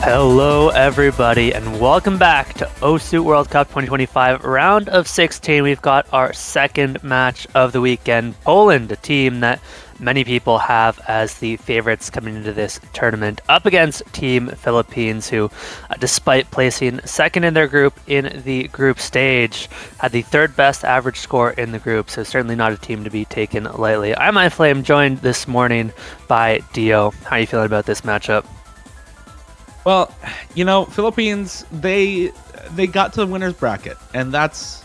Hello, everybody, and welcome back to OSU World Cup 2025 round of 16. We've got our second match of the weekend. Poland, a team that many people have as the favorites coming into this tournament, up against Team Philippines, who, despite placing second in their group in the group stage, had the third best average score in the group, so certainly not a team to be taken lightly. I'm iFlame, joined this morning by Dio. How are you feeling about this matchup? Well, Philippines, they got to the winner's bracket, and that's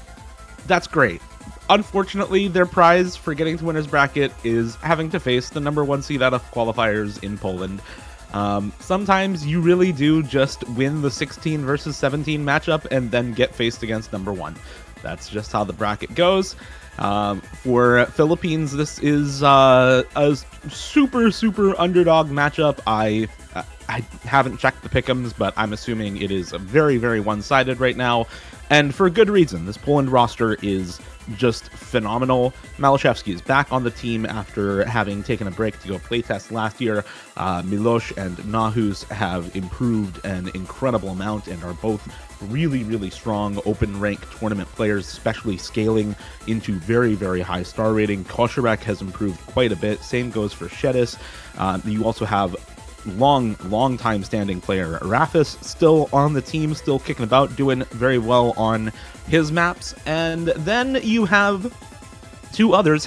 great. Unfortunately, their prize for getting to winner's bracket is having to face the number one seed out of qualifiers in Poland. Sometimes you really do just win the 16 versus 17 matchup and then get faced against number one. That's just how the bracket goes. For Philippines, this is a super underdog matchup. I haven't checked the pick'ems, but I'm assuming it is very one-sided right now, and for good reason. This Poland roster is just phenomenal. Malashevsky is back on the team after having taken a break to go playtest last year. Milosh and Nahus have improved an incredible amount and are both really strong open rank tournament players, especially scaling into very high star rating. Kosherek has improved quite a bit. Same goes for Shedis. You also have long time standing player Rafis still on the team, still kicking about, doing very well on his maps. And then you have two others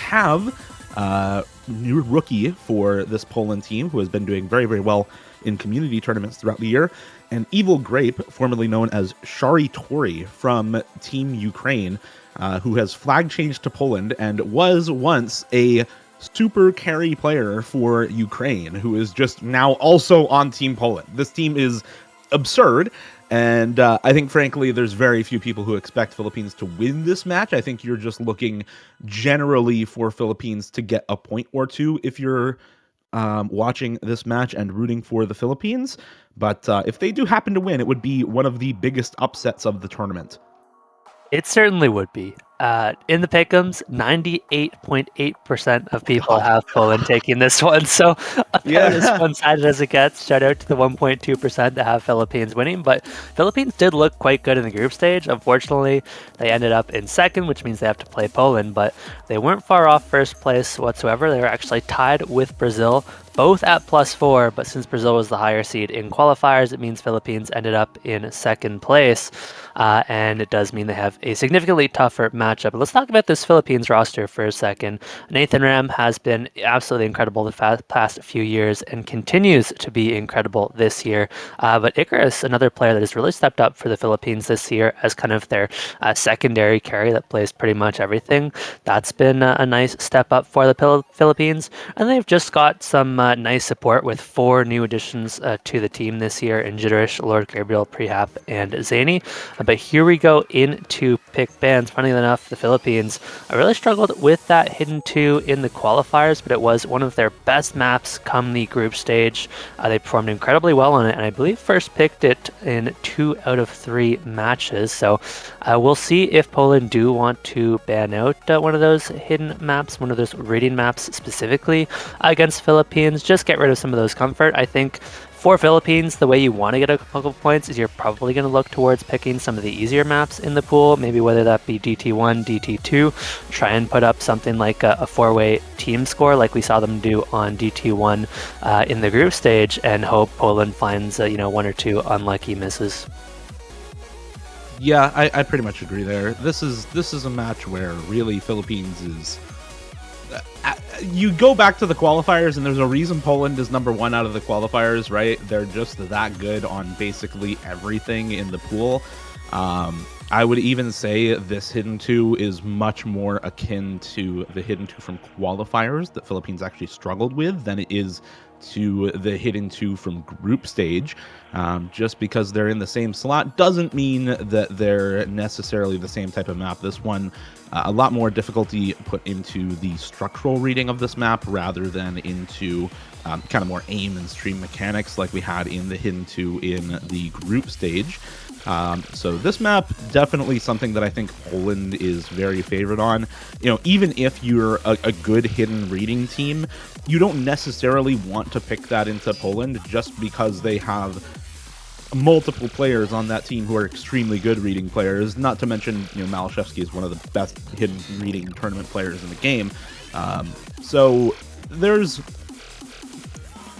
new rookie for this Poland team who has been doing very well in community tournaments throughout the year, and Evil Grape, formerly known as Shari Tori from Team Ukraine, who has flag changed to Poland and was once a super carry player for Ukraine, who is just now also on Team Poland. This team is absurd, and I think, frankly, there's very few people who expect Philippines to win this match. I think you're just looking generally for Philippines to get a point or two if you're watching this match and rooting for the Philippines. But if they do happen to win, it would be one of the biggest upsets of the tournament. It certainly would be. In the pick'ems, 98.8% of people have Poland taking this one. So about as one-sided as it gets. Shout out to the 1.2% that have Philippines winning. But Philippines did look quite good in the group stage. Unfortunately, they ended up in second, which means they have to play Poland. But they weren't far off first place whatsoever. They were actually tied with Brazil, both at +4. But since Brazil was the higher seed in qualifiers, it means Philippines ended up in second place. And it does mean they have a significantly tougher matchup. But let's talk about this Philippines roster for a second. Nathan Ram has been absolutely incredible the past few years and continues to be incredible this year. But Icarus, another player that has really stepped up for the Philippines this year as kind of their secondary carry that plays pretty much everything. That's been a nice step up for the Philippines. And they've just got some nice support with 4 new additions to the team this year in Jiterish, Lord Gabriel, Prehap, and Zany. But here we go into pick bans. Funny enough, the Philippines really struggled with that hidden 2 in the qualifiers, but it was one of their best maps come the group stage. They performed incredibly well on it, and I believe first picked it in 2 out of 3 matches. So we'll see if Poland do want to ban out one of those hidden maps, one of those reading maps specifically against Philippines. Just get rid of some of those comfort. I think for Philippines, the way you want to get a couple points is you're probably going to look towards picking some of the easier maps in the pool, maybe whether that be DT1, DT2, try and put up something like a 4-way team score like we saw them do on DT1 in the group stage, and hope Poland finds 1 or 2 unlucky misses. Yeah, I pretty much agree there. This is a match where really Philippines is... you go back to the qualifiers, and there's a reason Poland is number 1 out of the qualifiers, right? They're just that good on basically everything in the pool. I would even say this hidden 2 is much more akin to the hidden 2 from qualifiers that Philippines actually struggled with than it is to the hidden 2 from group stage. Just because they're in the same slot doesn't mean that they're necessarily the same type of map. This one, a lot more difficulty put into the structural reading of this map rather than into kind of more aim and stream mechanics like we had in the hidden 2 in the group stage. So this map, definitely something that I think Poland is very favored on. Even if you're a good hidden reading team, you don't necessarily want to pick that into Poland just because they have multiple players on that team who are extremely good reading players, not to mention, Malashevsky is one of the best hidden reading tournament players in the game. So there's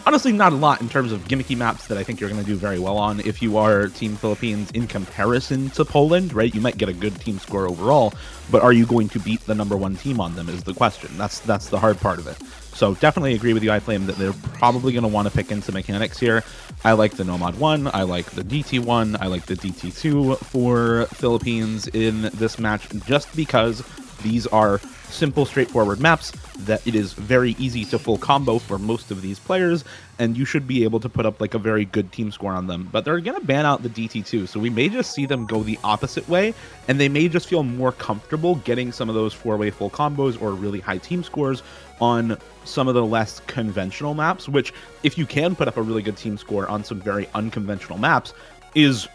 honestly not a lot in terms of gimmicky maps that I think you're going to do very well on if you are Team Philippines in comparison to Poland, right? You might get a good team score overall, but are you going to beat the #1 team on them is the question. That's the hard part of it. So definitely agree with you, iFlame, that they're probably going to want to pick into mechanics here. I like the Nomad 1, I like the DT 1, I like the DT 2 for Philippines in this match, just because these are simple, straightforward maps that it is very easy to full combo for most of these players, and you should be able to put up like a very good team score on them. But they're going to ban out the DT2, so we may just see them go the opposite way, and they may just feel more comfortable getting some of those 4-way full combos or really high team scores on some of the less conventional maps, which, if you can put up a really good team score on some very unconventional maps, is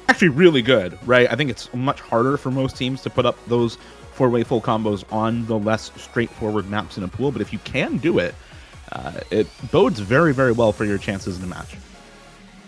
actually really good, right? I think it's much harder for most teams to put up those 4-way full combos on the less straightforward maps in a pool, but if you can do it, it bodes very, very well for your chances in a match.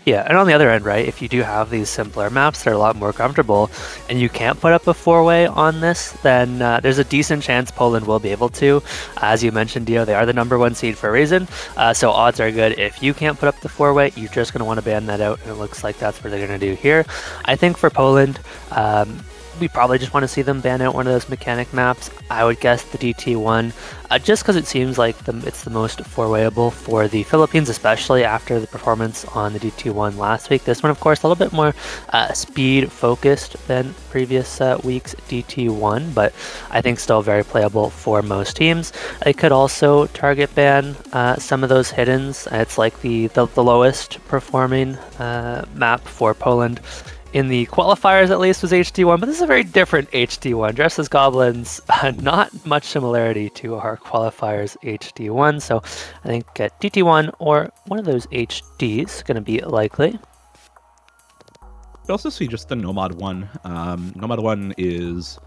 Yeah, and on the other end, right, if you do have these simpler maps that are a lot more comfortable and you can't put up a 4-way on this, then there's a decent chance Poland will be able to. As you mentioned, Dio, they are the #1 seed for a reason, so odds are good. If you can't put up the 4-way, you're just going to want to ban that out, and it looks like that's what they're going to do here. I think for Poland, we probably just want to see them ban out one of those mechanic maps. I would guess the DT1, just because it seems like it's the most 4-wayable for the Philippines, especially after the performance on the DT1 last week. This one, of course, a little bit more speed focused than previous week's DT1, but I think still very playable for most teams. It could also target ban some of those hiddens. It's like the lowest performing map for Poland. In the qualifiers, at least, was HD1, but this is a very different HD1. Dressed as Goblins, not much similarity to our qualifiers HD1, so I think DT1 or one of those HDs going to be likely. You also see just the Nomad 1. Nomad 1 is,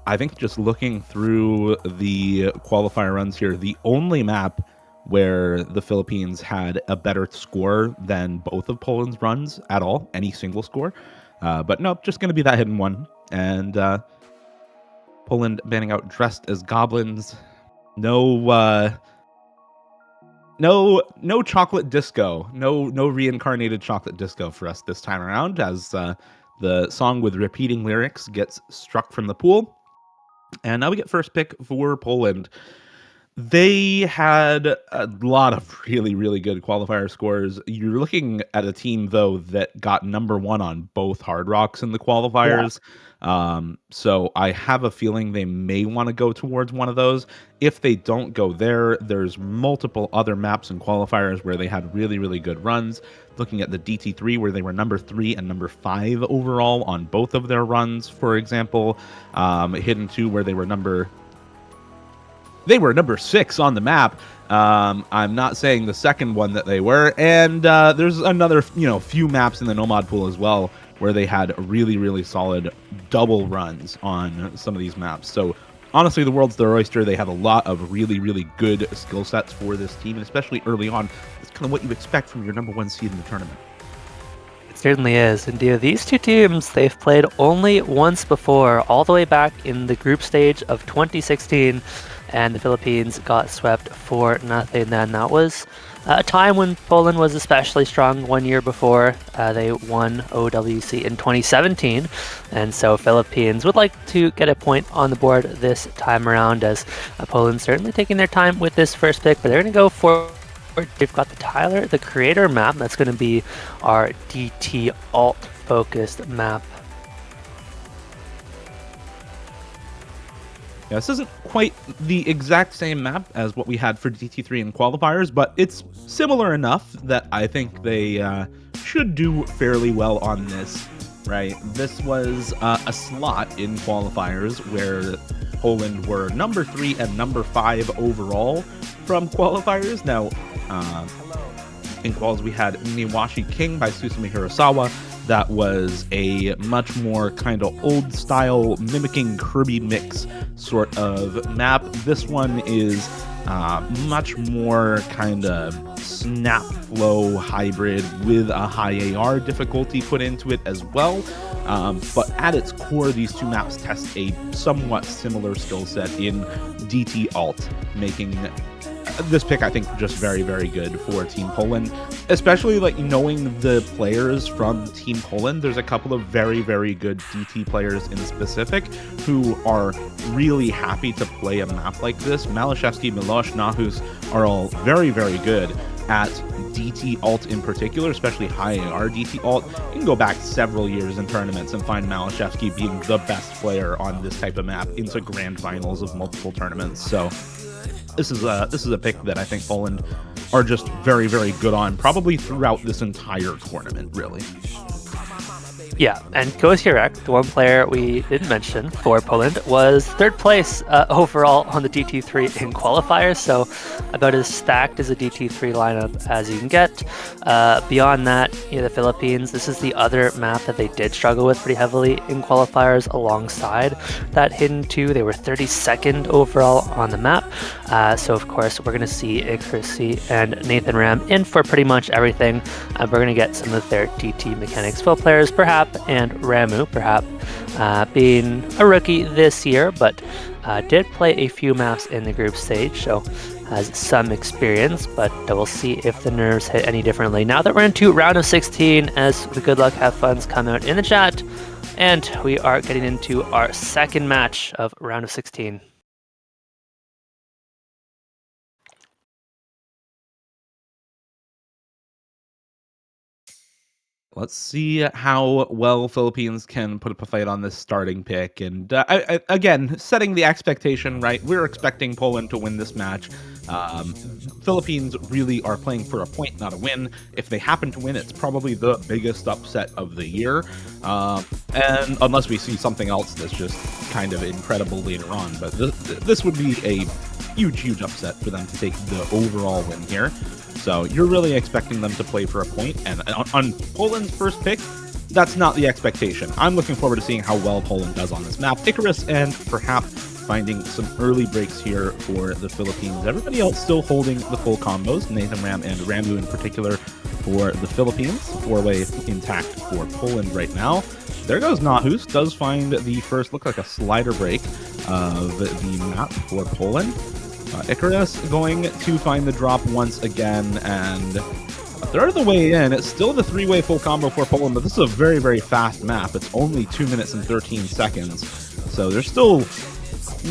I think, just looking through the qualifier runs here, the only map where the Philippines had a better score than both of Poland's runs at all, any single score. But nope, just going to be that hidden one. And Poland banning out Dressed as Goblins. No chocolate disco. No reincarnated chocolate disco for us this time around, as the song with repeating lyrics gets struck from the pool. And now we get first pick for Poland. They had a lot of really, really good qualifier scores. You're looking at a team, though, that got #1 on both Hard Rocks in the qualifiers. Yeah. So I have a feeling they may want to go towards one of those. If they don't go there, there's multiple other maps and qualifiers where they had really, really good runs. Looking at the DT3, where they were #3 and #5 overall on both of their runs, for example. Hidden 2, where they were number 6 on the map. I'm not saying the second one that they were. And there's another, few maps in the Nomad pool as well where they had really, really solid double runs on some of these maps. So honestly, the world's their oyster. They have a lot of really, really good skill sets for this team, and especially early on, it's kind of what you expect from your #1 seed in the tournament. It certainly is. And these two teams, they've played only once before, all the way back in the group stage of 2016. And the Philippines got swept 4-0 then. That was a time when Poland was especially strong 1 year before. They won OWC in 2017. And so Philippines would like to get a point on the board this time around, as Poland's certainly taking their time with this first pick, but they're going to go for... They've got the Tyler, the Creator map. That's going to be our DT alt-focused map. Yeah, this isn't quite the exact same map as what we had for DT3 in qualifiers, but it's similar enough that I think they should do fairly well on this, right? This was a slot in qualifiers where Poland were #3 and #5 overall from qualifiers. Now, in quals, we had Niwashi King by Susumi Hirasawa. That was a much more kind of old style, mimicking Kirby mix sort of map. This one is much more kind of snap flow hybrid with a high AR difficulty put into it as well. But at its core, these two maps test a somewhat similar skill set in DT alt, making this pick, I think, just very, very good for Team Poland, especially like knowing the players from Team Poland. There's a couple of very, very good DT players in specific who are really happy to play a map like this. Malashevsky, Milosh, Nahus are all very, very good at DT alt in particular, especially high AR DT alt. You can go back several years in tournaments and find Malashevsky being the best player on this type of map into grand finals of multiple tournaments. So this is a pick that I think Poland are just very, very good on, probably throughout this entire tournament, really. Yeah, and Kozierek, the one player we didn't mention for Poland, was third place overall on the DT3 in qualifiers, so about as stacked as a DT3 lineup as you can get. Beyond that, the Philippines, this is the other map that they did struggle with pretty heavily in qualifiers alongside that Hidden 2. They were 32nd overall on the map, so of course we're going to see Icarus and Nathan Ram in for pretty much everything. We're going to get some of their DT Mechanics Full players, perhaps, and Ramu, perhaps, being a rookie this year, but did play a few maps in the group stage, so has some experience, but we'll see if the nerves hit any differently. Now that we're into round of 16, as the good luck have funs come out in the chat, and we are getting into our second match of round of 16. Let's see how well Philippines can put up a fight on this starting pick. And again, setting the expectation right, we're expecting Poland to win this match. Philippines really are playing for a point, not a win. If they happen to win, it's probably the biggest upset of the year. And unless we see something else that's just kind of incredible later on. But this would be a huge, huge upset for them to take the overall win here. So you're really expecting them to play for a point, and on Poland's first pick, that's not the expectation. I'm looking forward to seeing how well Poland does on this map. Icarus and perhaps finding some early breaks here for the Philippines. Everybody else still holding the full combos, Nathan Ram and Ramu in particular for the Philippines. Four-way intact for Poland right now. There goes Nahus, does find the first, look like a slider break of the map for Poland. Icarus going to find the drop once again, and a third of the way in. It's still the three-way full combo for Poland, but this is a very, very fast map. It's only 2 minutes and 13 seconds, so there's still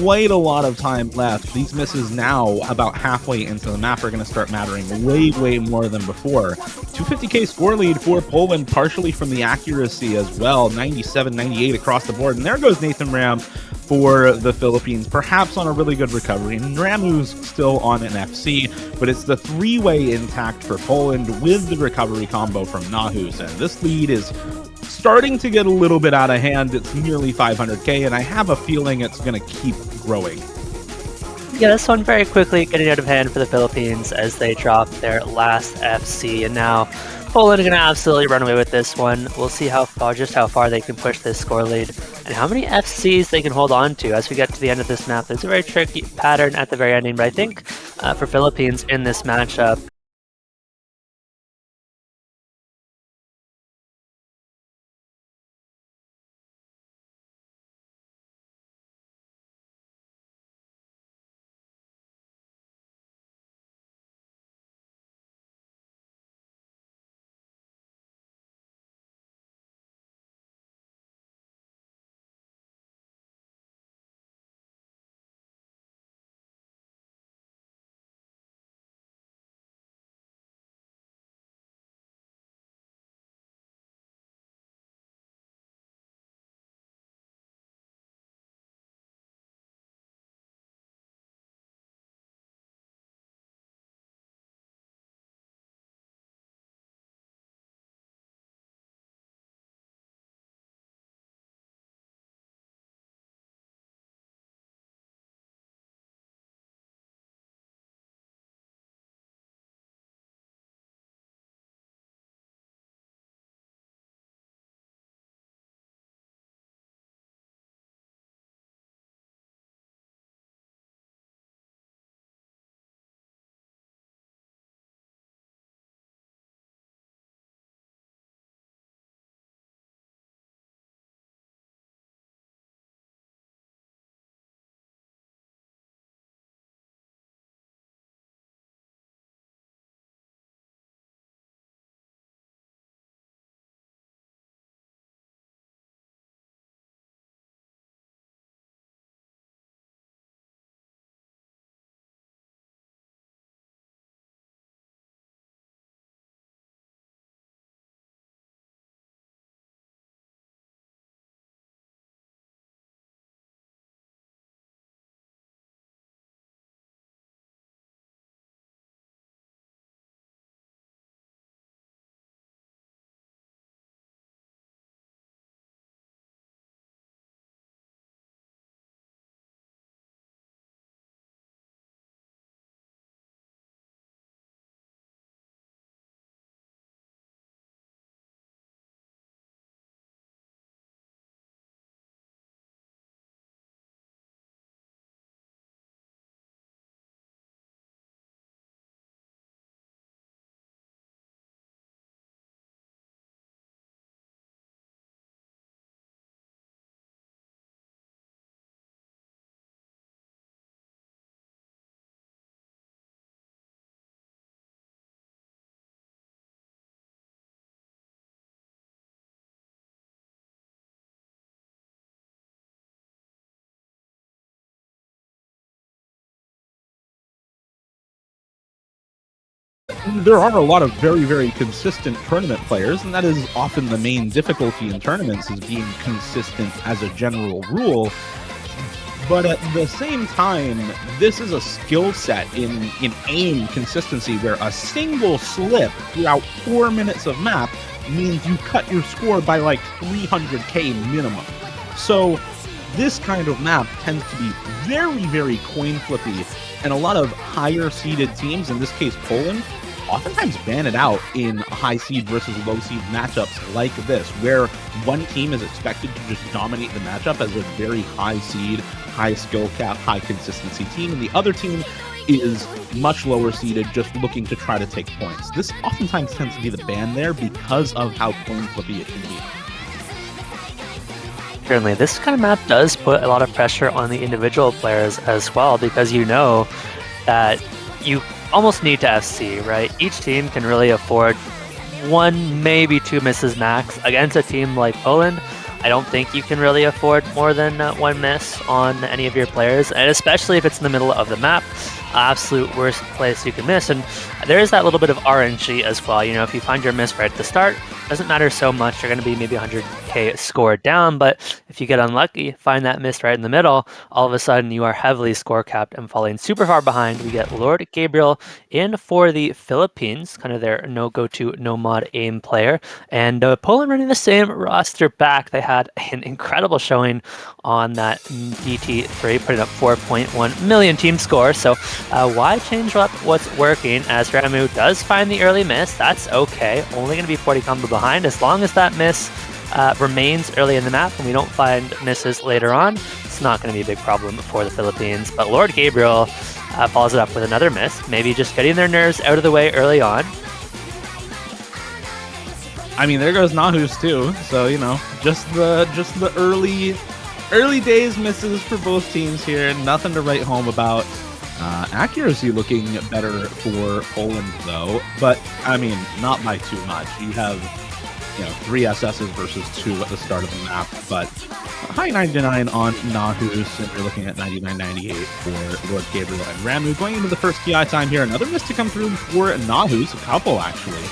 quite a lot of time left. These misses now, about halfway into the map, are going to start mattering way, way more than before. 250k score lead for Poland, partially from the accuracy as well. 97, 98 across the board, and there goes Nathan Ram for the Philippines, perhaps on a really good recovery. And Ramu's still on an FC, but it's the three-way intact for Poland with the recovery combo from Nahus. And this lead is starting to get a little bit out of hand. It's nearly 500k, and I have a feeling it's going to keep growing. Yeah, this one very quickly getting out of hand for the Philippines as they drop their last FC, and now Poland are going to absolutely run away with this one. We'll see how far they can push this score lead and how many FCs they can hold on to as we get to the end of this map. There's a very tricky pattern at the very ending, but I think for Philippines in this matchup, there are a lot of very, very consistent tournament players, and that is often the main difficulty in tournaments, is being consistent as a general rule. But at the same time, this is a skill set in aim consistency, where a single slip throughout 4 minutes of map means you cut your score by like 300k minimum. So this kind of map tends to be very, very coin flippy, and a lot of higher seeded teams, in this case Poland, oftentimes ban it out in high seed versus low seed matchups like this, where one team is expected to just dominate the matchup as a very high seed, high skill cap, high consistency team, and the other team is much lower seeded, just looking to try to take points. This oftentimes tends to be the ban there because of how coin flippy it can be. Certainly, this kind of map does put a lot of pressure on the individual players as well, because you know that you almost need to FC, right? Each team can really afford 1, maybe 2 misses max. Against a team like Poland, I don't think you can really afford more than 1 miss on any of your players, and especially if it's in the middle of the map, absolute worst place you can miss. And there is that little bit of RNG as well. You know, if you find your miss right at the start, doesn't matter so much. You're going to be maybe 100k score down, but if you get unlucky, find that miss right in the middle, all of a sudden you are heavily score capped and falling super far behind. We get Lord Gabriel in for the Philippines, kind of their no-go-to, no-mod aim player, and Poland running the same roster back. They had an incredible showing on that DT3, putting up 4.1 million team score, so why change up what's working, as Ramu does find the early miss. That's okay, only going to be 40 combo behind. As long as that miss remains early in the map and we don't find misses later on, it's not going to be a big problem for the Philippines. But Lord Gabriel follows it up with another miss, maybe just getting their nerves out of the way early on. I mean, there goes Nahus too, so you know, just the early days misses for both teams here. Nothing to write home about. Accuracy looking better for Poland though, but I mean, not by too much. You have, you know, 3 SSs versus 2 at the start of the map, but high 99 on Nahus, and you're looking at 99.98 for Lord Gabriel and Ramu. Going into the first TI time here, another miss to come through for Nahus, a couple actually,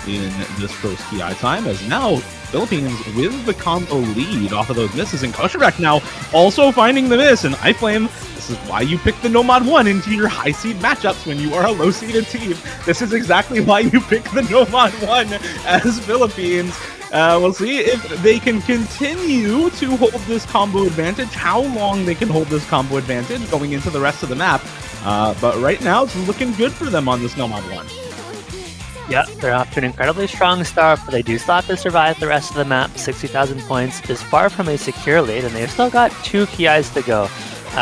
in this first TI time, as now Philippines with the combo lead off of those misses, and Koshirek now also finding the miss, and iFlame, this is why you pick the Nomad 1 into your high seed matchups when you are a low seeded team. This is exactly why you pick the Nomad 1 as Philippines. We'll see if they can continue to hold this combo advantage, how long they can hold this combo advantage going into the rest of the map. But right now, it's looking good for them on this Nomad 1. Yeah, they're off to an incredibly strong start, but they do still have to survive the rest of the map. 60,000 points is far from a secure lead, and they've still got 2 PIs to go.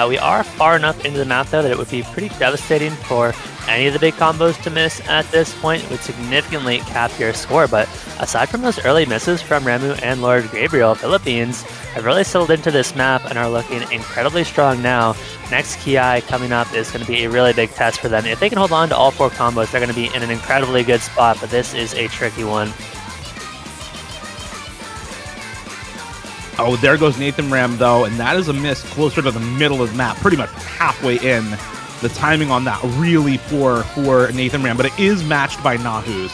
We are far enough into the map, though, that it would be pretty devastating for any of the big combos to miss at this point. It would significantly cap your score, but aside from those early misses from Ramu and Lord Gabriel, Philippines have really settled into this map and are looking incredibly strong now. Next Ki coming up is going to be a really big test for them. If they can hold on to all 4 combos, they're going to be in an incredibly good spot, but this is a tricky one. Oh, there goes Nathan Ram, though, and that is a miss closer to the middle of the map, pretty much halfway in. The timing on that really poor for Nathan Ram, but it is matched by Nahus.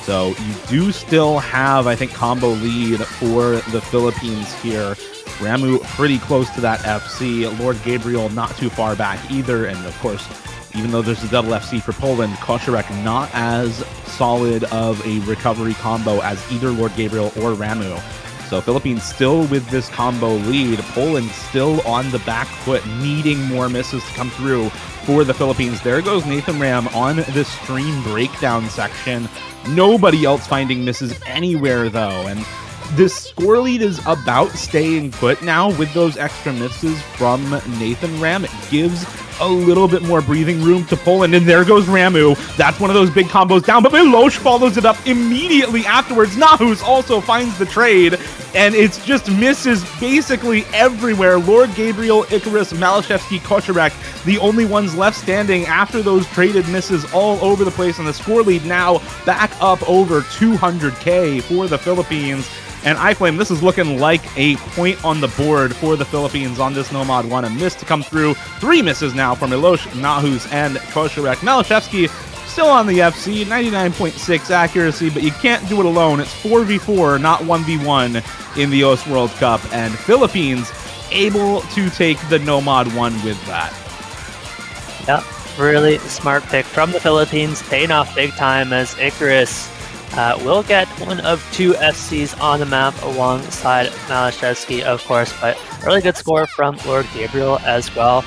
So you do still have, I think, combo lead for the Philippines here. Ramu pretty close to that FC. Lord Gabriel not too far back either, and of course, even though there's a double FC for Poland, Koshirek not as solid of a recovery combo as either Lord Gabriel or Ramu. So Philippines still with this combo lead. Poland still on the back foot, needing more misses to come through for the Philippines. There goes Nathan Ram on this stream breakdown section. Nobody else finding misses anywhere, though. And this score lead is about staying put now with those extra misses from Nathan Ram. It gives a little bit more breathing room to Poland, and there goes Ramu. That's one of those big combos down, but Milosh follows it up immediately afterwards. Nahus also finds the trade, and it's just misses basically everywhere. Lord Gabriel, Icarus, Malashevsky, Koshirek, the only ones left standing after those traded misses all over the place, and the score lead now back up over 200k for the Philippines. And iFlame, this is looking like a point on the board for the Philippines on this Nomad 1. A miss to come through. 3 misses now from Milosh, Nahus, and Koshirek. Malashevsky still on the FC, 99.6 accuracy, but you can't do it alone. It's 4v4, not 1v1 in the OS World Cup, and Philippines able to take the Nomad 1 with that. Yeah, really smart pick from the Philippines, paying off big time as Icarus will get one of 2 FCs on the map alongside Malashevsky, of course, but really good score from Lord Gabriel as well.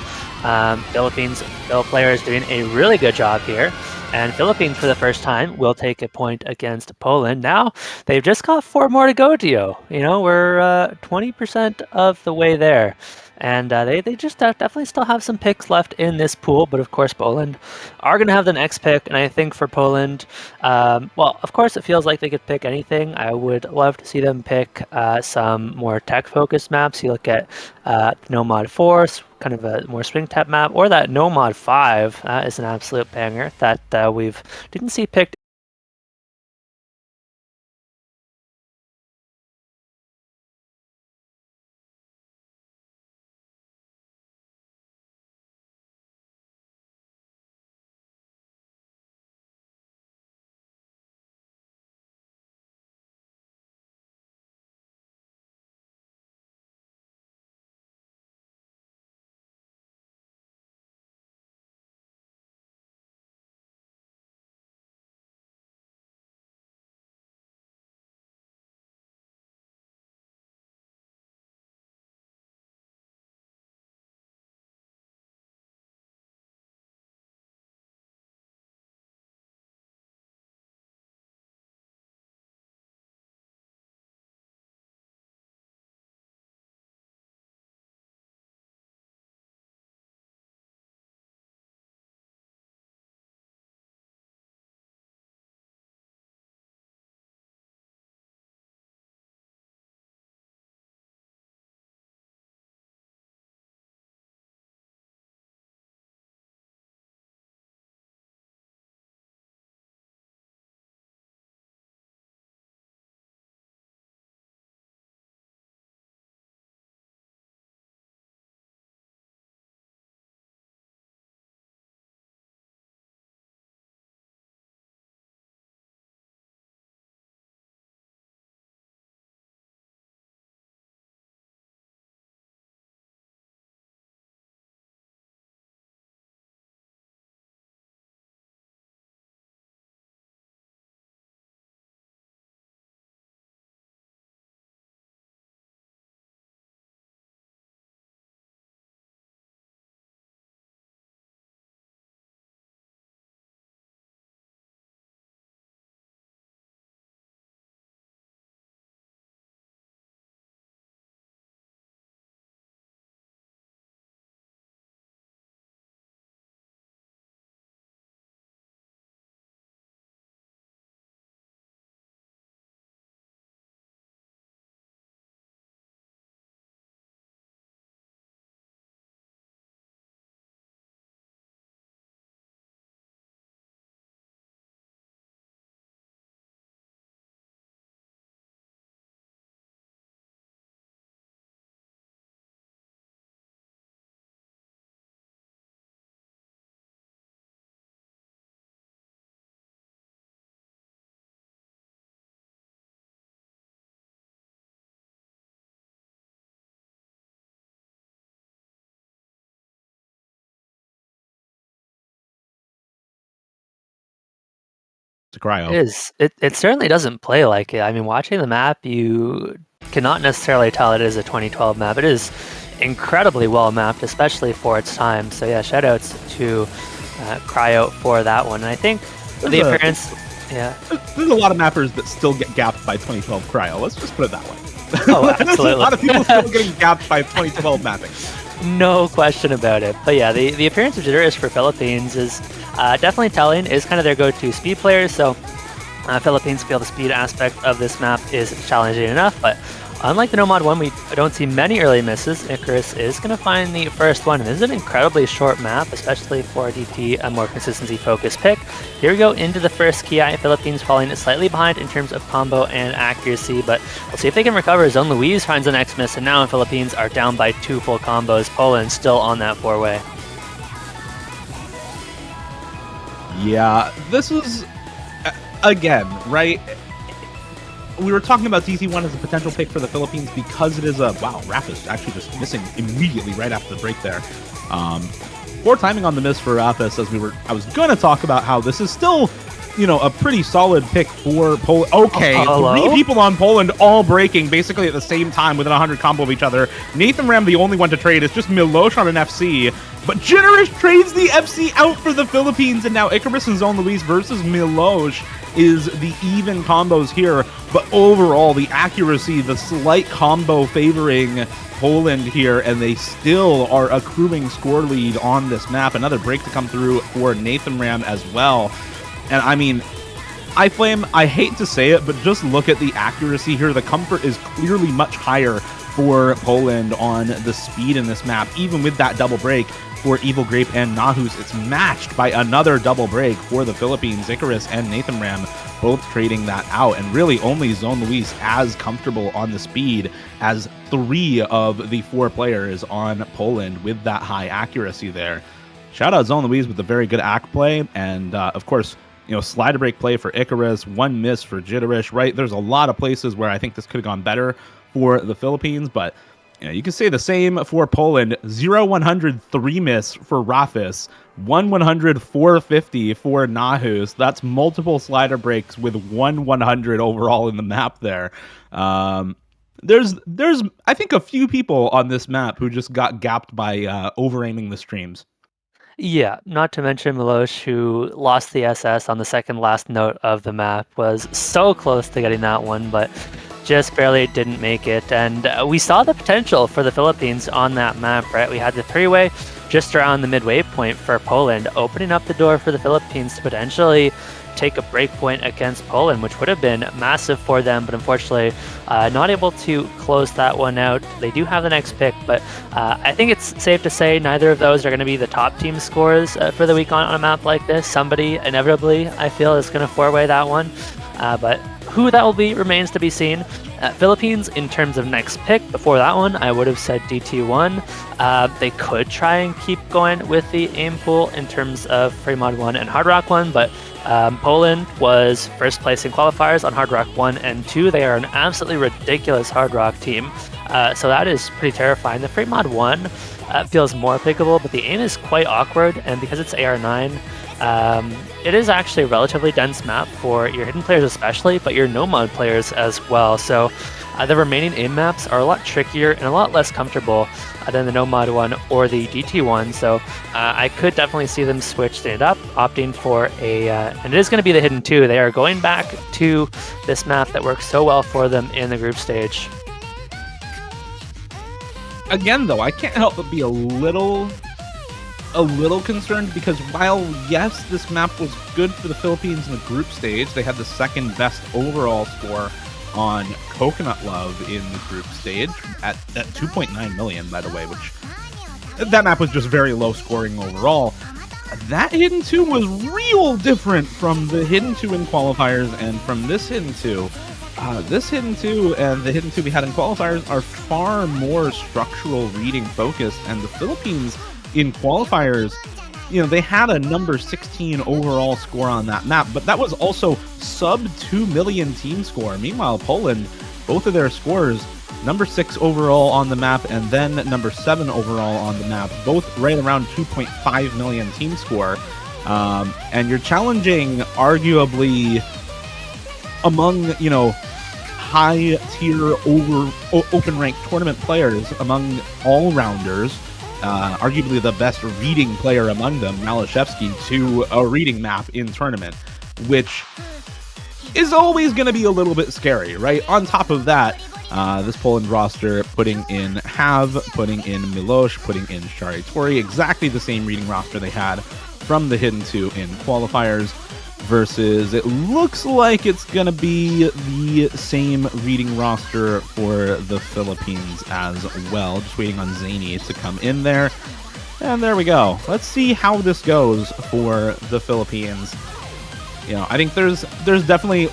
Philippines players doing a really good job here. And Philippines, for the first time, will take a point against Poland. Now, they've just got 4 more to go, Dio. You know, we're 20% of the way there. And they just definitely still have some picks left in this pool. But, of course, Poland are going to have the next pick. And I think for Poland, well, of course, it feels like they could pick anything. I would love to see them pick some more tech-focused maps. You look at Nomad 4, kind of a more swing type map, or that Nomad 5 is an absolute banger that we've didn't see picked. To Cryo. It certainly doesn't play like it. I mean, watching the map, you cannot necessarily tell it is a 2012 map. It is incredibly well mapped, especially for its time. So yeah, shoutouts to Cryo for that one. And I think the appearance, yeah. There's a lot of mappers that still get gapped by 2012 Cryo. Let's just put it that way. Oh, absolutely. There's a lot of people still getting gapped by 2012 mapping. No question about it. But yeah, the appearance of Jitterish for Philippines is definitely telling. Is kind of their go-to speed players. So Philippines feel the speed aspect of this map is challenging enough. But unlike the Nomad one, we don't see many early misses. Icarus is going to find the first one. This is an incredibly short map, especially for DT, a more consistency-focused pick. Here we go into the first Ki. Philippines falling slightly behind in terms of combo and accuracy, but we'll see if they can recover. Zone Louise finds the next miss, and now Philippines are down by 2 full combos. Poland still on that 4-way. Yeah, this is, again, right? We were talking about DT1 as a potential pick for the Philippines because it is a, wow, Raph actually just missing immediately right after the break there. Poor timing on the miss for Raph, as I was going to talk about how this is still, a pretty solid pick for Poland. Okay, three people on Poland all breaking basically at the same time within 100 combo of each other. Nathan Ram, the only one to trade. It's just Milosh on an FC. But Jiterish trades the FC out for the Philippines, and now Icarus and Zone Luis versus Milosh is the even combos here. But overall, the accuracy, the slight combo favoring Poland here, and they still are accruing score lead on this map. Another break to come through for Nathan Ram as well. And I mean, iFlame, I hate to say it, but just look at the accuracy here. The comfort is clearly much higher for Poland on the speed in this map, even with that double break for Evil Grape and Nahus. It's matched by another double break for the Philippines. Icarus and Nathan Ram both trading that out, and really only Zone Luis as comfortable on the speed as 3 of the 4 players on Poland with that high accuracy there. Shout out Zone Luis with the very good act play, and of course, slider break play for Icarus, 1 miss for Jiterish, right? There's a lot of places where I think this could have gone better for the Philippines, but you can say the same for Poland. 0-100 3 miss for Rafis, 1-100 450 for Nahus. That's multiple slider breaks with 1-100 overall in the map there. There's I think a few people on this map who just got gapped by over-aiming the streams. Yeah, not to mention Milosh, who lost the SS on the second last note of the map, was so close to getting that one, but just barely didn't make it. And we saw the potential for the Philippines on that map, right? We had the 3-way just around the midway point for Poland, opening up the door for the Philippines to potentially take a break point against Poland, which would have been massive for them, but unfortunately not able to close that one out. They do have the next pick, but I think it's safe to say neither of those are going to be the top team scores for the week on a map like this. Somebody inevitably, I feel, is going to 4-way that one, but who that will be remains to be seen. Philippines, in terms of next pick, before that one, I would have said DT1. They could try and keep going with the aim pool in terms of Fremod 1 and Hard Rock 1, but Poland was first place in qualifiers on Hard Rock 1 and 2. They are an absolutely ridiculous Hard Rock team, so that is pretty terrifying. The Fremod 1 feels more pickable, but the aim is quite awkward, and because it's AR9, it is actually a relatively dense map for your hidden players especially, but your no-mod players as well. So the remaining aim maps are a lot trickier and a lot less comfortable than the no-mod one or the DT one. So I could definitely see them switch it up, opting for and it is going to be the hidden 2. They are going back to this map that works so well for them in the group stage. Again, though, I can't help but be a little concerned because while, yes, this map was good for the Philippines in the group stage, they had the second best overall score on Coconut Love in the group stage at 2.9 million, by the way, which that map was just very low scoring overall. That Hidden 2 was real different from the Hidden 2 in qualifiers and from this Hidden 2. This Hidden 2 and the Hidden 2 we had in qualifiers are far more structural reading focused, and the Philippines in qualifiers, they had a number 16 overall score on that map, but that was also sub 2 million team score. Meanwhile, Poland, both of their scores, number 6 overall on the map and then number 7 overall on the map, both right around 2.5 million team score. And you're challenging arguably among, high tier open ranked tournament players, among all-rounders, arguably the best reading player among them, Malashevsky, to a reading map in tournament, which is always going to be a little bit scary, right? On top of that, this Poland roster putting in Hav, putting in Milosh, putting in Shari Tori, exactly the same reading roster they had from the Hidden 2 in qualifiers, versus it looks like it's going to be the same reading roster for the Philippines as well. Just waiting on Zany to come in there. And there we go. Let's see how this goes for the Philippines. I think there's definitely,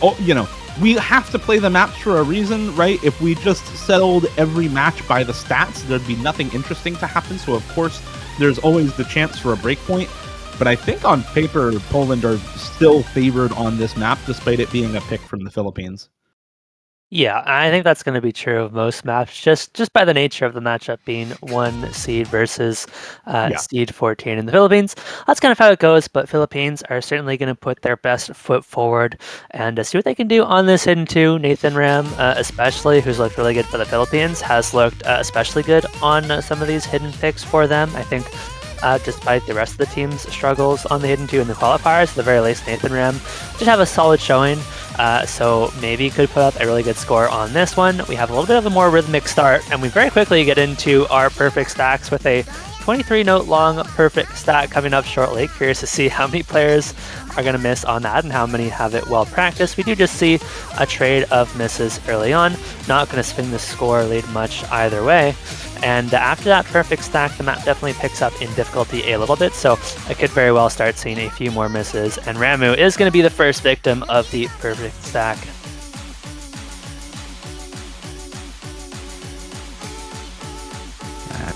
we have to play the maps for a reason, right? If we just settled every match by the stats, there'd be nothing interesting to happen. So, of course, there's always the chance for a breakpoint. But I think on paper, Poland are still favored on this map, despite it being a pick from the Philippines. Yeah, I think that's going to be true of most maps, just by the nature of the matchup being 1 seed versus Yeah. seed 14 in the Philippines. That's kind of how it goes, but Philippines are certainly going to put their best foot forward and see what they can do on this hidden 2. Nathan Ram, especially, who's looked really good for the Philippines, has looked especially good on some of these hidden picks for them. I think despite the rest of the team's struggles on the hidden 2 in the qualifiers, at the very least, Nathan Ram did have a solid showing. So maybe could put up a really good score on this one. We have a little bit of a more rhythmic start, and we very quickly get into our perfect stacks with a 23-note long perfect stack coming up shortly. Curious to see how many players are going to miss on that and how many have it well practiced. We do just see a trade of misses early on. Not going to swing the score lead much either way. And after that perfect stack, the map definitely picks up in difficulty a little bit, so I could very well start seeing a few more misses, and Ramu is going to be the first victim of the perfect stack.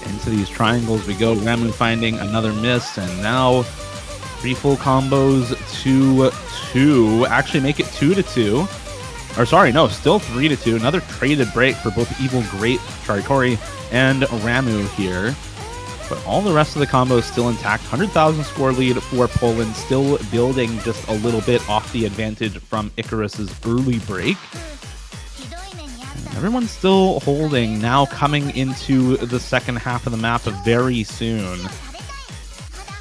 Into these triangles we go. Ramu finding another miss, and now 3 full combos to 2. Actually make it 2-2. Or sorry, no, still 3-2. Another traded break for both Evil Great, Corey, and Ramu here. But all the rest of the combos still intact. 100,000 score lead for Poland, still building just a little bit off the advantage from Icarus's early break. And everyone's still holding, now coming into the second half of the map very soon.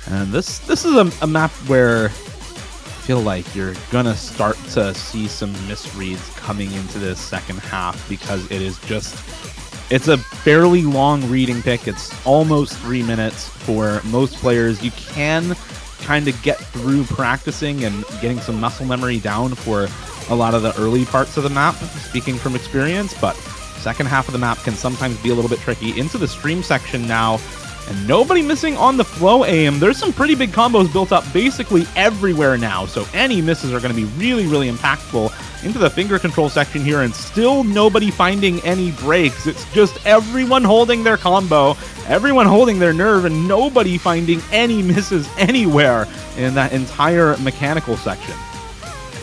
And this is a map where I feel like you're gonna start to see some misreads coming into this second half, because it is just, it's a fairly long reading pick. It's almost 3 minutes for most players. You can kind of get through practicing and getting some muscle memory down for a lot of the early parts of the map, speaking from experience, but second half of the map can sometimes be a little bit tricky. Into the stream section now, and nobody missing on the flow aim. There's some pretty big combos built up basically everywhere now, so any misses are going to be really, really impactful. Into the finger control section here, and still nobody finding any breaks. It's just everyone holding their combo, everyone holding their nerve, and nobody finding any misses anywhere in that entire mechanical section.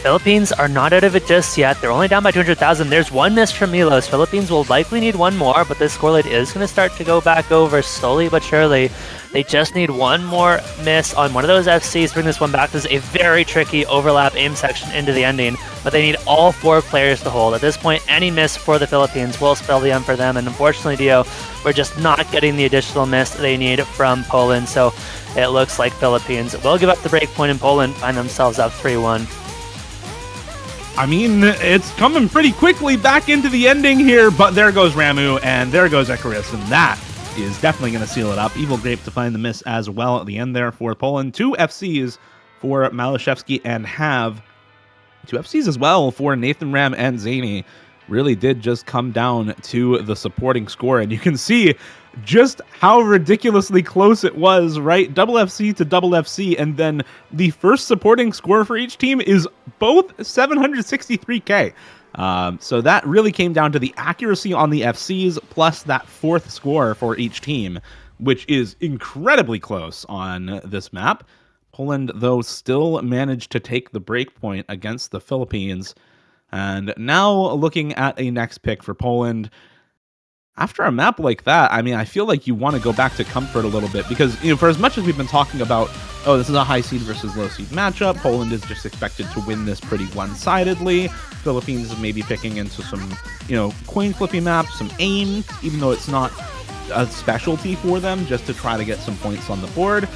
Philippines are not out of it just yet. They're only down by 200,000. There's one miss from Milos. Philippines will likely need one more, but this score lead is going to start to go back over slowly but surely. They just need one more miss on one of those FCs to bring this one back. This is a very tricky overlap aim section into the ending, but they need all 4 players to hold. At this point, any miss for the Philippines will spell the end for them, and unfortunately, Dio, we're just not getting the additional miss they need from Poland, so it looks like Philippines will give up the break point, and Poland find themselves up 3-1. I mean, it's coming pretty quickly back into the ending here, but there goes Ramu, and there goes Icarus, and that is definitely going to seal it up. Evil Grape to find the miss as well at the end there for Poland. 2 FCs for Malashevsky and Have. 2 FCs as well for Nathan Ram and Zany. Really did just come down to the supporting score, and you can see just how ridiculously close it was, right? Double FC to double FC, and then the first supporting score for each team is both 763k. So that really came down to the accuracy on the FCs plus that 4th score for each team, which is incredibly close on this map. Poland, though, still managed to take the break point against the Philippines. And now looking at a next pick for Poland. After a map like that, I mean, I feel like you want to go back to comfort a little bit, because, you know, for as much as we've been talking about, oh, this is a high seed versus low seed matchup, Poland is just expected to win this pretty one-sidedly. Philippines is maybe picking into some, you know, coin flipping maps, some aim, even though it's not a specialty for them, just to try to get some points on the board.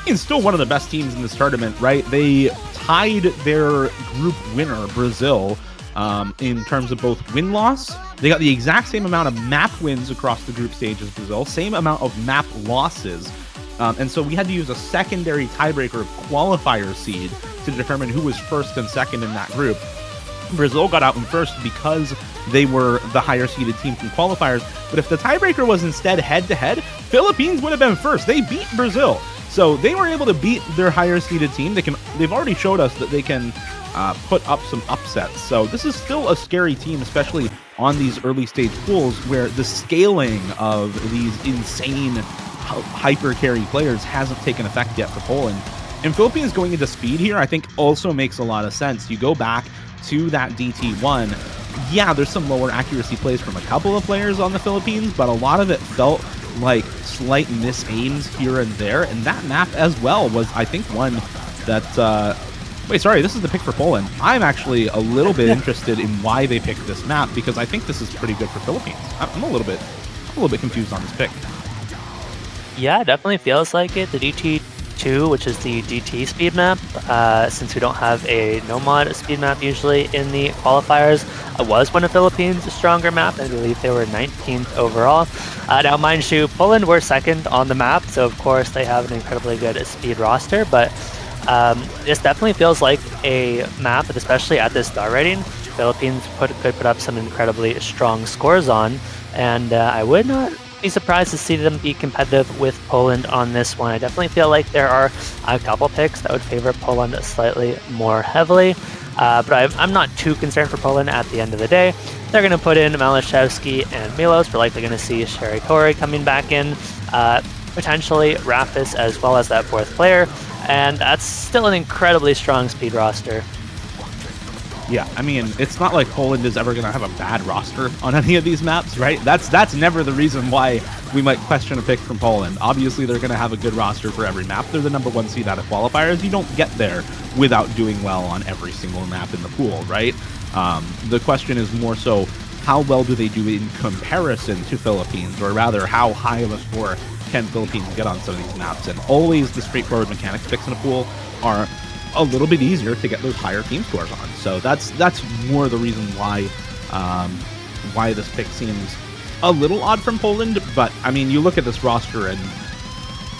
It's still one of the best teams in this tournament, right? They tied their group winner, Brazil, in terms of both win-loss. They got the exact same amount of map wins across the group stage as Brazil, same amount of map losses. And so we had to use a secondary tiebreaker qualifier seed to determine who was first and second in that group. Brazil got out in first because they were the higher seeded team from qualifiers. But if the tiebreaker was instead head-to-head, Philippines would have been first. They beat Brazil. So they were able to beat their higher seeded team. They've already showed us that they can put up some upsets. So this is still a scary team, especially on these early stage pools where the scaling of these insane hyper carry players hasn't taken effect yet for Poland. And Philippines going into speed here, I think also makes a lot of sense. You go back to that DT1. Yeah, there's some lower accuracy plays from a couple of players on the Philippines, but a lot of it felt like slight misaims here and there. And that map as well was, I think, one that... Wait, sorry, this is the pick for Poland. I'm actually a little bit interested in why they picked this map, because I think this is pretty good for Philippines. I'm a little bit confused on this pick. Yeah, definitely feels like it. The DT2, which is the DT speed map, since we don't have a no-mod speed map usually in the qualifiers, was one of Philippines' stronger map. I believe they were 19th overall. Now, mind you, Poland were second on the map, so of course they have an incredibly good speed roster, but this definitely feels like a map that, especially at this star rating, Philippines could put up some incredibly strong scores on, and I would not be surprised to see them be competitive with Poland on this one. I definitely feel like there are a couple picks that would favor Poland slightly more heavily, but I'm not too concerned for Poland at the end of the day. They're going to put in Malashevsky and Milos. We're likely going to see Sherry Tori coming back in, potentially Rafis as well as that fourth player, and that's still an incredibly strong speed roster. Yeah, I mean, it's not like Poland is ever going to have a bad roster on any of these maps, right? That's never the reason why we might question a pick from Poland. Obviously, they're going to have a good roster for every map. They're the #1 seed out of qualifiers. You don't get there without doing well on every single map in the pool, right? The question is more so, how well do they do in comparison to Philippines, or rather, how high of a score can Philippines get on some of these maps? And always the straightforward mechanics picks in a pool are a little bit easier to get those higher team scores on. So that's more the reason why this pick seems a little odd from Poland. But I mean, you look at this roster and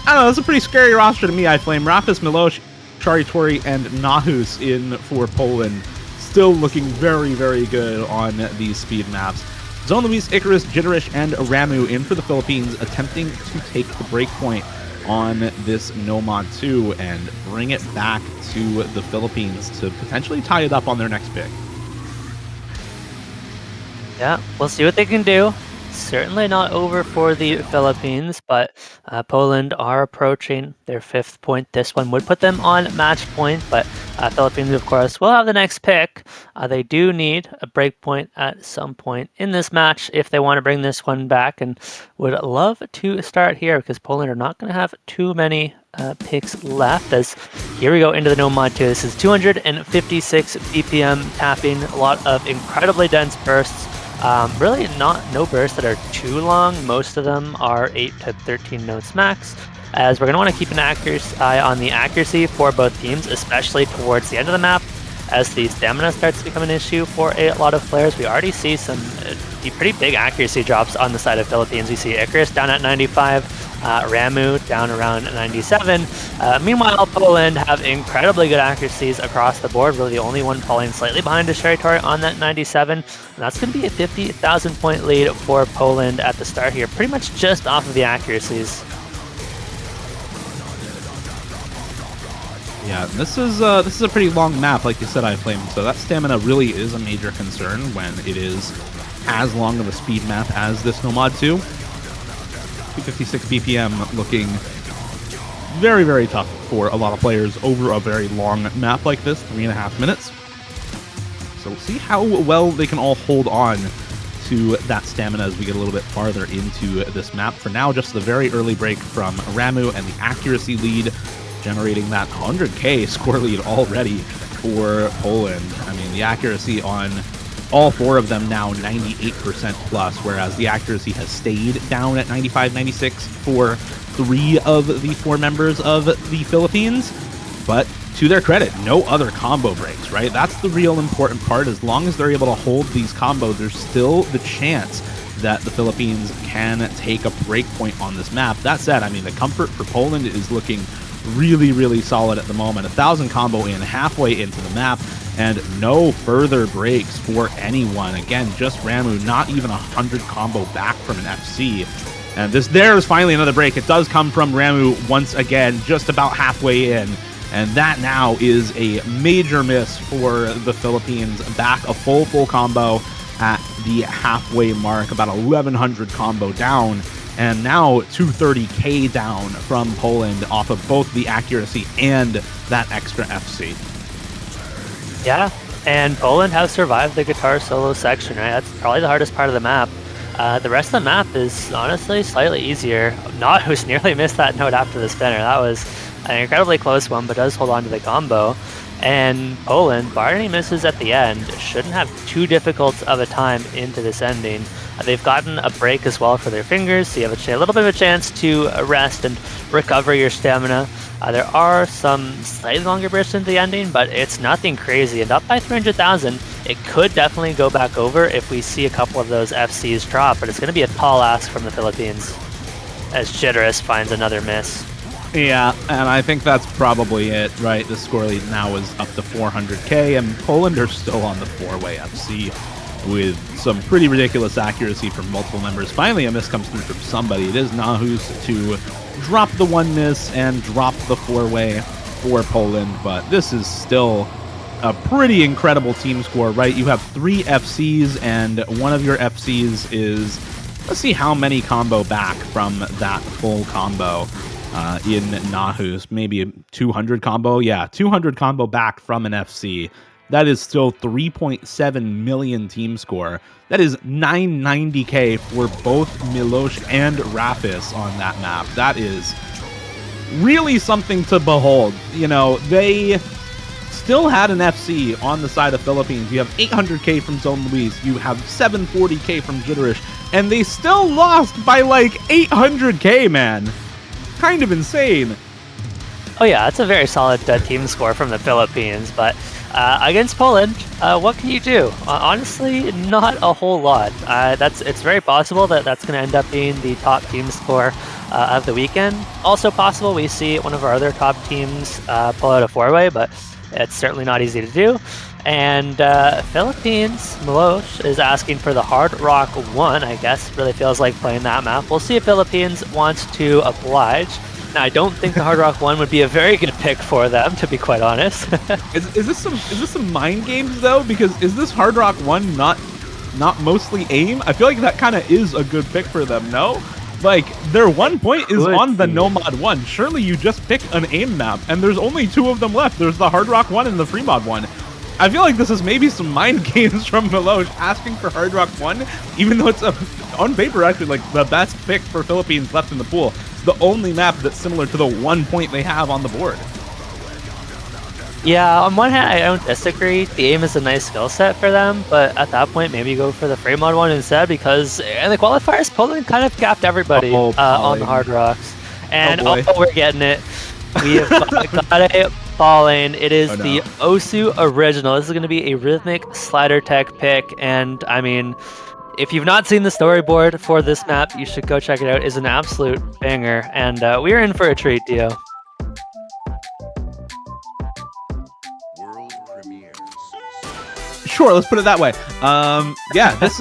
I don't know, it's a pretty scary roster to me. I flame Rafis, Milos, Shari Tori, and Nahus in for Poland. Still looking very, very good on these speed maps. Zone Luis, Icarus, Jitterish, and Ramu in for the Philippines, attempting to take the breakpoint on this No-Mod 2 and bring it back to the Philippines to potentially tie it up on their next pick. Yeah, we'll see what they can do. Certainly not over for the Philippines, but Poland are approaching their 5th point. This one would put them on match point, but Philippines, of course, will have the next pick. They do need a break point at some point in this match if they want to bring this one back, and would love to start here because Poland are not going to have too many picks left. As here we go into the No-Mod 2. This is 256 BPM tapping, a lot of incredibly dense bursts. Really no bursts that are too long. Most of them are 8 to 13 notes max, as we're going to want to keep an eye on the accuracy for both teams, especially towards the end of the map as the stamina starts to become an issue for a lot of players. We already see some pretty big accuracy drops on the side of Philippines. We see Icarus down at 95, Ramu down around 97. Meanwhile, Poland have incredibly good accuracies across the board. Really the only one falling slightly behind is Sherry Tori on that 97. And that's going to be a 50,000 point lead for Poland at the start here, pretty much just off of the accuracies. Yeah, this is a pretty long map, like you said, iFlame. So that stamina really is a major concern when it is as long of a speed map as this No-Mod 2. 256 BPM looking very, very tough for a lot of players over a very long map like this, 3.5 minutes. So we'll see how well they can all hold on to that stamina as we get a little bit farther into this map. For now, just the very early break from Ramu and the accuracy lead, generating that 100k score lead already for Poland. I mean, the accuracy on all 4 of them now 98% plus, whereas the accuracy has stayed down at 95, 96 for 3 of the 4 members of the Philippines. But to their credit, no other combo breaks, right? That's the real important part. As long as they're able to hold these combos, there's still the chance that the Philippines can take a break point on this map. That said, I mean, the comfort for Poland is looking really, really solid at the moment. 1,000 combo in, halfway into the map, and no further breaks for anyone. Again, just Ramu, not even 100 combo back from an FC. And there's finally another break. It does come from Ramu once again, just about halfway in. And that now is a major miss for the Philippines. Back a full combo at the halfway mark, about 1,100 combo down. and now 230k down from Poland off of both the accuracy and that extra FC. Yeah, and Poland has survived the guitar solo section, right? That's probably the hardest part of the map. The rest of the map is honestly slightly easier. Nahus nearly missed that note after the spinner. That was an incredibly close one, but does hold on to the combo. And Poland, bar any misses at the end, shouldn't have too difficult of a time into this ending. They've gotten a break as well for their fingers, so you have a little bit of a chance to rest and recover your stamina. There are some slightly longer bursts into the ending, but it's nothing crazy. And up by 300,000, it could definitely go back over if we see a couple of those FCs drop, but it's going to be a tall ask from the Philippines as Jitteris finds another miss. Yeah, and I think that's probably it, right? The score lead now is up to 400k, and Poland are still on the 4-way FC with some pretty ridiculous accuracy from multiple members. Finally, a miss comes through from somebody. It is Nahus to drop the 1 miss and drop the 4-way for Poland, but this is still a pretty incredible team score, right? You have 3 FCs, and one of your FCs is, let's see how many combo back from that full combo. In Nahus, maybe a 200 combo. Yeah, 200 combo back from an FC. That is still 3.7 million team score. That is 990k for both Milosh and Rafis on that map. That is really something to behold. You know, they still had an FC on the side of Philippines. You have 800k from Zone Luis. You have 740k from Jitterish. And they still lost by like 800k, man. Kind of insane. Oh yeah, it's a very solid team score from the Philippines, but against Poland, what can you do? Honestly, not a whole lot. It's very possible that that's going to end up being the top team score of the weekend. Also possible we see one of our other top teams pull out a 4-way, but it's certainly not easy to do. And Philippines, Milosh is asking for the Hard Rock 1, I guess. Really feels like playing that map. We'll see if Philippines wants to oblige. Now, I don't think the Hard Rock 1 would be a very good pick for them, to be quite honest. Is this some mind games, though? Because is this Hard Rock 1 not mostly aim? I feel like that kind of is a good pick for them, no? Like, their 1 point is on the Nomad 1. Surely you just pick an aim map, and there's only 2 of them left. There's the Hard Rock 1 and the Freemod 1. I feel like this is maybe some mind games from Milosh asking for Hard Rock 1, even though it's on paper actually like the best pick for Philippines left in the pool. It's the only map that's similar to the 1 point they have on the board. Yeah, on one hand, I don't disagree. The aim is a nice skill set for them, but at that point, maybe go for the Freemod 1 instead, because in the qualifiers, Poland kind of capped everybody on the Hard Rocks. And we're getting it. We have got a falling. It is the Osu original. This is going to be a rhythmic slider tech pick, and I mean, if you've not seen the storyboard for this map, you should go check it out. It's an absolute banger, and we're in for a treat, Dio. Sure, let's put it that way. Yeah, this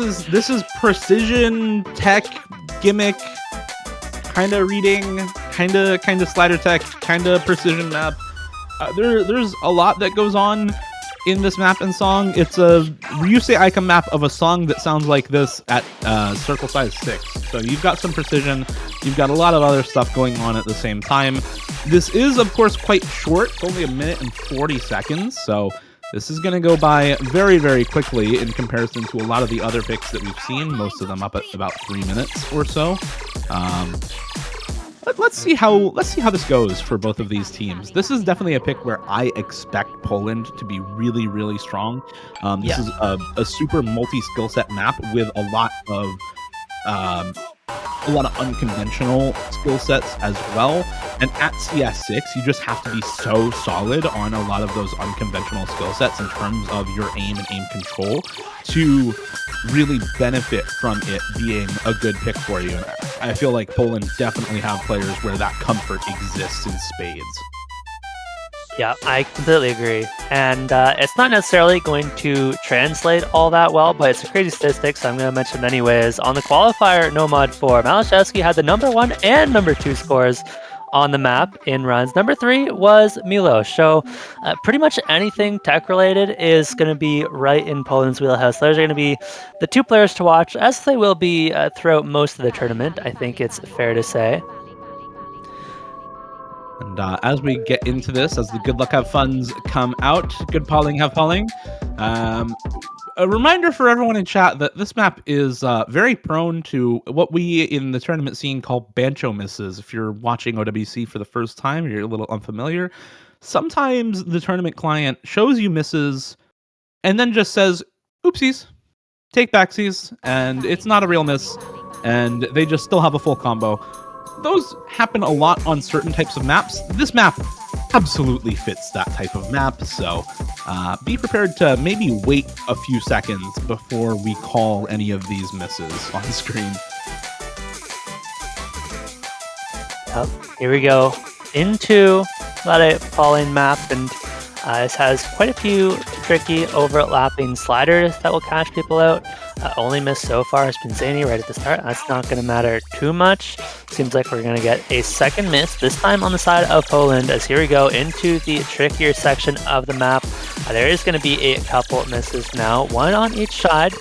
is precision tech gimmick, kind of reading, kind of slider tech, kind of precision map. There's a lot that goes on in this map and song. It's a Ryusei Aika map of a song that sounds like this at circle size 6. So you've got some precision, you've got a lot of other stuff going on at the same time. This is, of course, quite short. It's only 1 minute and 40 seconds, so this is going to go by very, very quickly in comparison to a lot of the other picks that we've seen, most of them up at about 3 minutes or so. Let's see how this goes for both of these teams. This is definitely a pick where I expect Poland to be really, really strong. This is a super multi-skill set map with a lot of unconventional skill sets as well. And at CS6, you just have to be so solid on a lot of those unconventional skill sets in terms of your aim and aim control to really benefit from it being a good pick for you. I feel like Poland definitely have players where that comfort exists in spades. Yeah, I completely agree. And it's not necessarily going to translate all that well, but it's a crazy statistic, so I'm going to mention it anyways. On the qualifier Nomad 4, Malashevsky had the number 1 and number 2 scores on the map in runs. Number 3 was Milos. So pretty much anything tech related is going to be right in Poland's wheelhouse. Those are going to be the 2 players to watch, as they will be throughout most of the tournament, I think it's fair to say. And as we get into this, as the Good Luck Have Funs come out, Good Pauling Have Pauling, a reminder for everyone in chat that this map is very prone to what we in the tournament scene call bancho misses. If you're watching OWC for the first time, or you're a little unfamiliar, sometimes the tournament client shows you misses and then just says, oopsies, take backsies, and it's not a real miss, and they just still have a full combo. Those happen a lot on certain types of maps. This map absolutely fits that type of map, so be prepared to maybe wait a few seconds before we call any of these misses on screen. Here we go into a falling map, and this has quite a few tricky overlapping sliders that will catch people out. Only miss so far has been Zany right at the start. That's not going to matter too much. Seems like we're going to get a second miss, this time on the side of Poland, as here we go into the trickier section of the map. There is going to be a couple misses now, one on each side,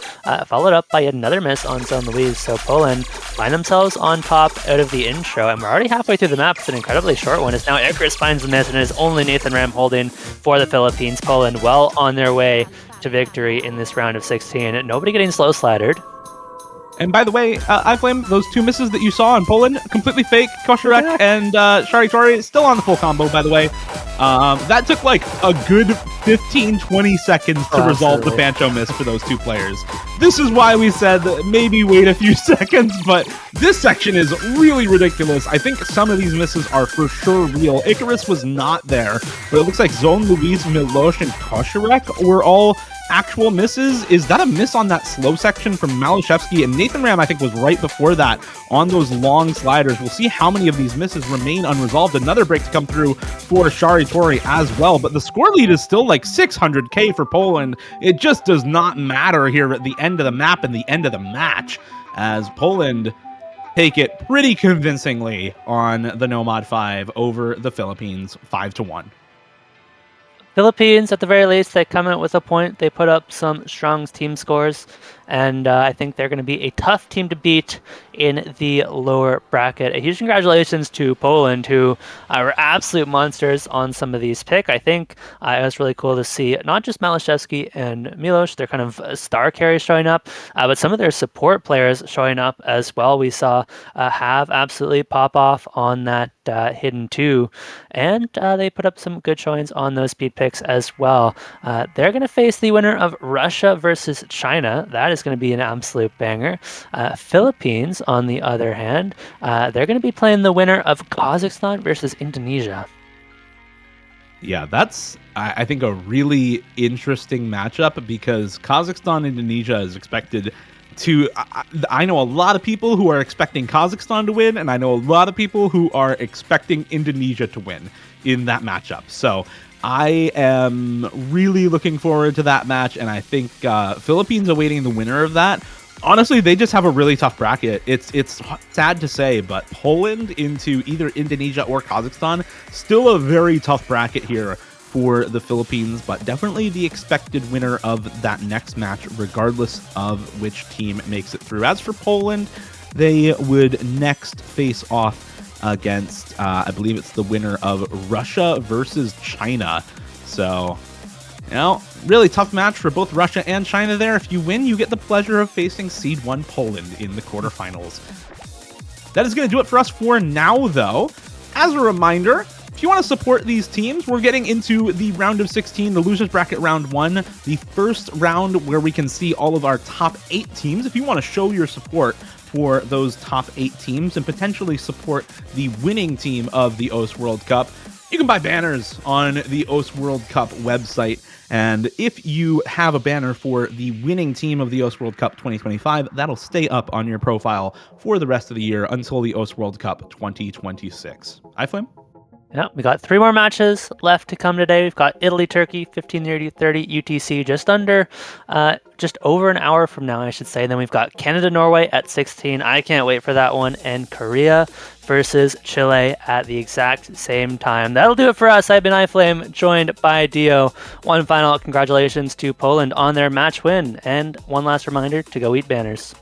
followed up by another miss on Zone Louise. So Poland find themselves on top out of the intro, and we're already halfway through the map. It's an incredibly short one, as now Icarus finds the miss, and it is only Nathan Ram holding for the Philippines. Poland well on their way to victory in this round of 16. Nobody getting slow slidered. And by the way, iFlame, those 2 misses that you saw in Poland, completely fake. Koszarek and Shari Tori still on the full combo, by the way. That took like a good 15-20 seconds to resolve the Bancho miss for those 2 players. This is why we said maybe wait a few seconds, but this section is really ridiculous. I think some of these misses are for sure real. Icarus was not there, but it looks like Zone Louise, Milos, and Koszarek were all actual misses. Is that a miss on that slow section from Malashevsky? And Nathan Ram, I think, was right before that on those long sliders. We'll see how many of these misses remain unresolved. Another break to come through for Shari Tori as well, but the score lead is still like 600k for Poland. It just does not matter here at the end of the map and the end of the match, as Poland take it pretty convincingly on the Nomad 5 over the Philippines 5-1. Philippines, at the very least, they come out with a point. They put up some strong team scores, and I think they're going to be a tough team to beat in the lower bracket. A huge congratulations to Poland, who were absolute monsters on some of these picks. I think it was really cool to see not just Malashevsky and Milos, they're kind of star carries showing up, but some of their support players showing up as well. We saw Have absolutely pop off on that Hidden 2, and they put up some good showings on those speed picks as well. They're going to face the winner of Russia versus China. That is going to be an absolute banger. Philippines, on the other hand, they're going to be playing the winner of Kazakhstan versus Indonesia. Yeah, that's, I think, a really interesting matchup, because Kazakhstan Indonesia is expected to, I know a lot of people who are expecting Kazakhstan to win, and I know a lot of people who are expecting Indonesia to win in that matchup. So I am really looking forward to that match, and I think Philippines awaiting the winner of that. Honestly, they just have a really tough bracket. It's sad to say, but Poland into either Indonesia or Kazakhstan, still a very tough bracket here for the Philippines, but definitely the expected winner of that next match, regardless of which team makes it through. As for Poland, they would next face off against, I believe it's the winner of Russia versus China. So, you know, really tough match for both Russia and China there. If you win, you get the pleasure of facing Seed 1 Poland in the quarterfinals. That is going to do it for us for now, though. As a reminder, if you want to support these teams, we're getting into the round of 16, the losers bracket round 1, the first round where we can see all of our top 8 teams. If you want to show your support for those top 8 teams and potentially support the winning team of the OS World Cup, you can buy banners on the OS World Cup website. And if you have a banner for the winning team of the OS World Cup 2025, that'll stay up on your profile for the rest of the year until the OS World Cup 2026. iFlame? Yeah, we got 3 more matches left to come today. We've got Italy, Turkey, 15:30 UTC, just over an hour from now, I should say. Then we've got Canada, Norway at 16. I can't wait for that one. And Korea versus Chile at the exact same time. That'll do it for us. I've been iFlame, joined by Dio. One final congratulations to Poland on their match win. And one last reminder to go eat banners.